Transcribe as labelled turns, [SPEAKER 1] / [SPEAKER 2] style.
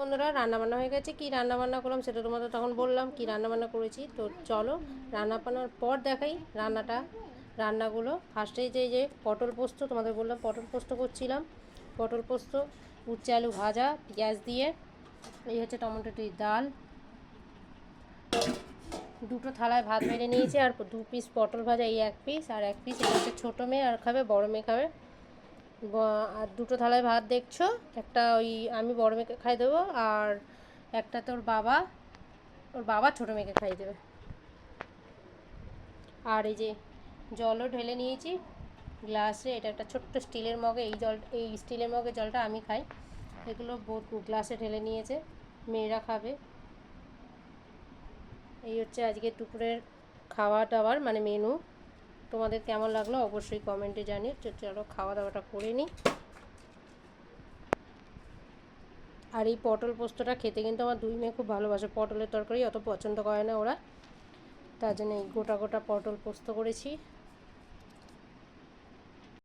[SPEAKER 1] বন্ধুরা, রান্নাবান্না হয়ে গেছে। কি রান্নাবান্না করলাম সেটা তোমাদের তখন বললাম কি রান্নাবান্না করেছি। তো চলো রান্না বান্নার পর দেখাই রান্নাগুলো। ফার্স্টেই যে পটল পোস্ত, তোমাদের বললাম পটল পোস্ত করছিলাম। পটল পোস্ত, উচ্ছে আলু ভাজা পেঁয়াজ দিয়ে। এই হচ্ছে টমেটো দিয়ে ডাল, দুটো থালায় ভাত বেড়ে নিয়েছি, আর 2 পিস পটল ভাজা, এই 1 পিস আর 1 পিস এটা হচ্ছে ছোটো মেয়ে আর খাবে, বড় মেয়ে খাবে। আর দুটো থালায় ভাত দেখছো, একটা ওই আমি বড় মেয়েকে খাই দেবো, আর একটা ওর বাবা ছোটো মেয়েকে খাই দেবে। আর এই যে জলও ঢেলে নিয়েছি গ্লাসে, এটা একটা ছোট্ট স্টিলের মগে, এই স্টিলের মগে জলটা আমি খাই। এগুলো গ্লাসে ঢেলে নিয়েছে, মেয়েরা খাবে। এই হচ্ছে আজকে দুপুরের খাওয়া দাওয়ার মানে মেনু। তোমাদের কেমন লাগলো অবশ্যই কমেন্টে জানিও। চলো খাওয়া দাওয়াটা করে নিই। আর এই পটল পোস্তটা খেতে কিন্তু আমার 2 মেয়ে খুব ভালোবাসে, পটলের তরকারি অত পছন্দ করে না ওরা, তার জন্য এই গোটা গোটা পটল পোস্ত করেছি।